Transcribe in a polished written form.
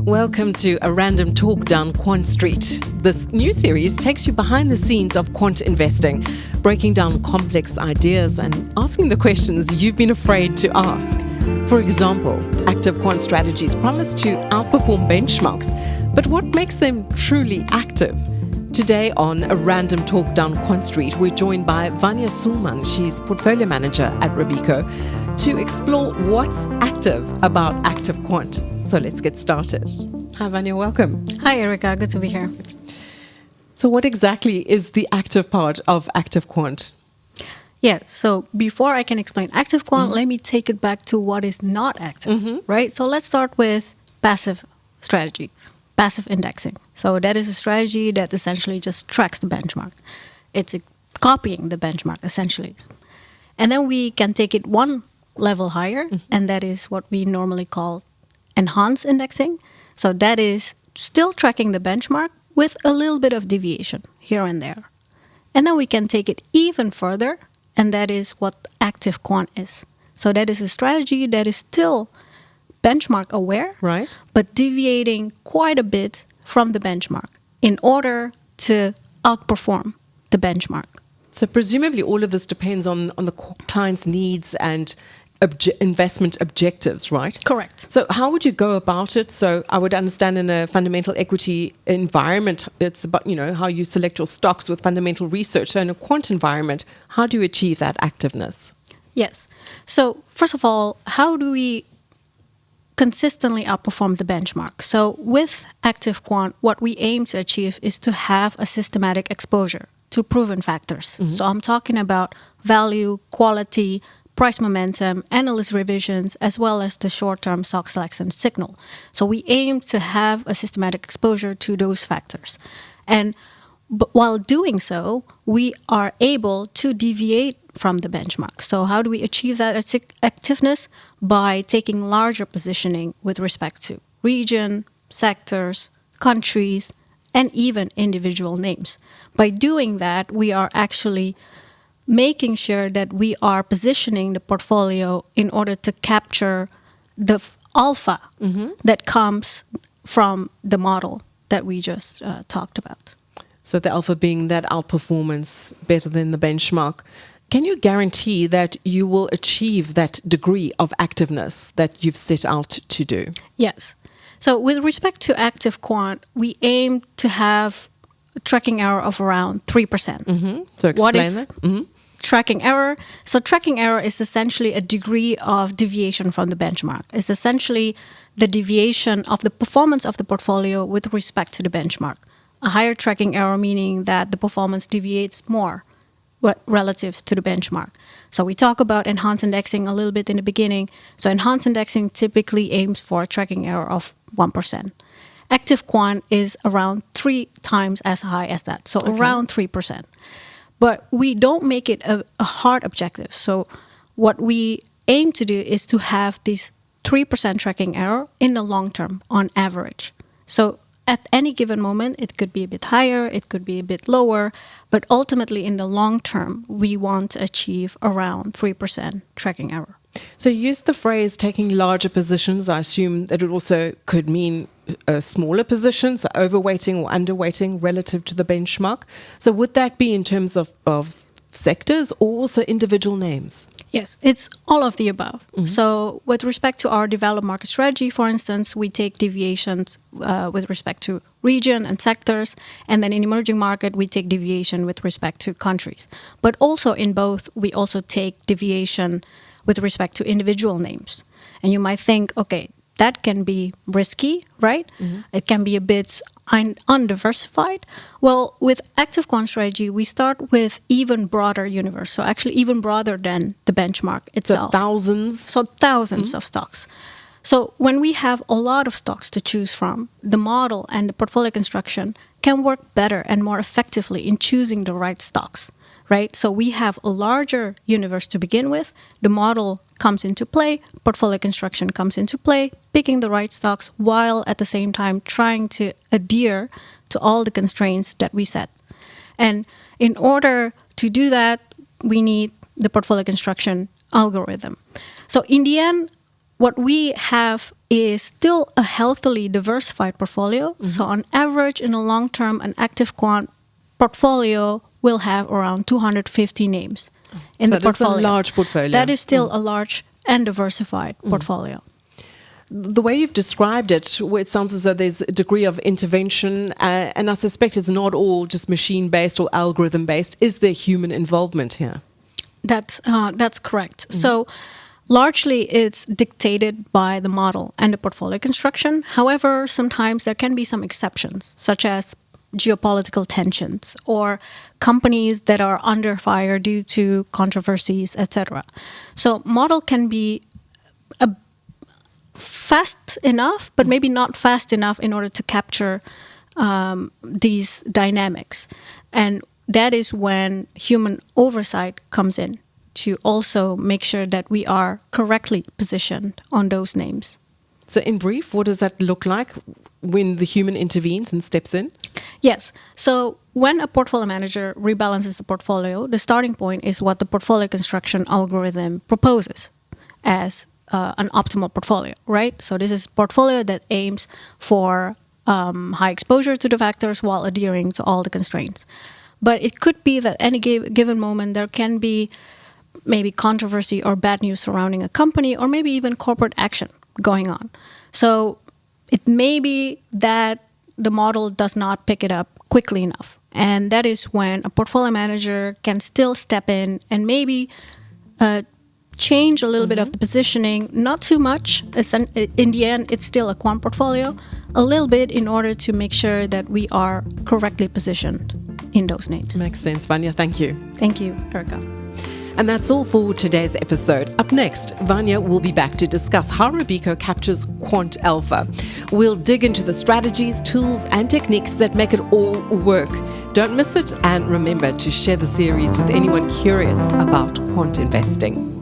Welcome to a random talk down Quant Street. This new series takes you behind the scenes of quant investing, breaking down complex ideas and asking the questions you've been afraid to ask. For example, active quant strategies promise to outperform benchmarks, but what makes them truly active? Today on a random talk down Quant Street, we're joined by Vania Sulman. She's portfolio manager at Robeco, to explore what's active about active quant. So let's get started. Hi Vania, welcome. Hi Erica, good to be here. So what exactly is the active part of active quant? Yeah, so before I can explain active quant, let me take it back to what is not active, right? So let's start with passive strategy, passive indexing. So that is a strategy that essentially just tracks the benchmark. It's copying the benchmark essentially. And then we can take it one level higher, and that is what we normally call enhanced indexing. So that is still tracking the benchmark with a little bit of deviation here and there. And then we can take it even further, and that is what active quant is. So that is a strategy that is still benchmark aware, right, but deviating quite a bit from the benchmark in order to outperform the benchmark. So presumably all of this depends on the client's needs and investment objectives, right? Correct. So how would you go about it? So I would understand in a fundamental equity environment, it's about, how you select your stocks with fundamental research. So in a quant environment, how do you achieve that activeness? Yes. So first of all, how do we consistently outperform the benchmark? So with active quant, what we aim to achieve is to have a systematic exposure to proven factors. So I'm talking about value, quality, price momentum, analyst revisions, as well as the short-term stock selection signal. So we aim to have a systematic exposure to those factors. And while doing so, we are able to deviate from the benchmark. So how do we achieve that activeness? By taking larger positioning with respect to region, sectors, countries, and even individual names. By doing that, we are actually making sure that we are positioning the portfolio in order to capture the alpha that comes from the model that we just talked about. So the alpha being that outperformance better than the benchmark. Can you guarantee that you will achieve that degree of activeness that you've set out to do? Yes. So with respect to active quant, we aim to have a tracking error of around 3%. So explain that. Tracking error. So tracking error is essentially a degree of deviation from the benchmark. It's essentially the deviation of the performance of the portfolio with respect to the benchmark. A higher tracking error meaning that the performance deviates more relative to the benchmark. So we talk about enhanced indexing a little bit in the beginning. So enhanced indexing typically aims for a tracking error of 1%. Active quant is around 3 times as high as that. So around 3%. But we don't make it a hard objective. So what we aim to do is to have this 3% tracking error in the long term on average. So at any given moment, it could be a bit higher, it could be a bit lower, but ultimately in the long term, we want to achieve around 3% tracking error. So you used the phrase taking larger positions. I assume that it also could mean smaller positions, overweighting or underweighting relative to the benchmark. So would that be in terms of sectors or also individual names? Yes, it's all of the above. So with respect to our developed market strategy, for instance, we take deviations with respect to region and sectors. And then in emerging market, we take deviation with respect to countries. But also in both, we also take deviation with respect to individual names. And you might think, okay, that can be risky, right? It can be a bit undiversified. Well, with active quant strategy, we start with even broader universe. So actually even broader than the benchmark itself. So thousands? So thousands of stocks. So when we have a lot of stocks to choose from, the model and the portfolio construction can work better and more effectively in choosing the right stocks. Right? So we have a larger universe to begin with. The model comes into play, portfolio construction comes into play, picking the right stocks while at the same time trying to adhere to all the constraints that we set. And in order to do that, we need the portfolio construction algorithm. So in the end, what we have is still a healthily diversified portfolio. So on average, in the long term, an active quant portfolio will have around 250 names in the portfolio. That's a large portfolio. That is still a large and diversified portfolio. The way you've described it, where it sounds as though there's a degree of intervention, and I suspect it's not all just machine-based or algorithm-based. Is there human involvement here? That's correct. So largely it's dictated by the model and the portfolio construction. However, sometimes there can be some exceptions, such as geopolitical tensions or companies that are under fire due to controversies, etc. So model can be fast enough, but maybe not fast enough in order to capture these dynamics. And that is when human oversight comes in to also make sure that we are correctly positioned on those names. So in brief, what does that look like when the human intervenes and steps in? Yes. So when a portfolio manager rebalances the portfolio, the starting point is what the portfolio construction algorithm proposes as an optimal portfolio, right? So this is a portfolio that aims for high exposure to the factors while adhering to all the constraints. But it could be that any given moment there can be maybe controversy or bad news surrounding a company, or maybe even corporate action going on. So it may be that the model does not pick it up quickly enough. And that is when a portfolio manager can still step in and maybe change a little bit of the positioning, not too much. In the end, it's still a quant portfolio, a little bit in order to make sure that we are correctly positioned in those names. Makes sense, Vania. Thank you. Thank you, Erica. And that's all for today's episode. Up next, Vania will be back to discuss how Robeco captures quant alpha. We'll dig into the strategies, tools, and techniques that make it all work. Don't miss it, and remember to share the series with anyone curious about quant investing.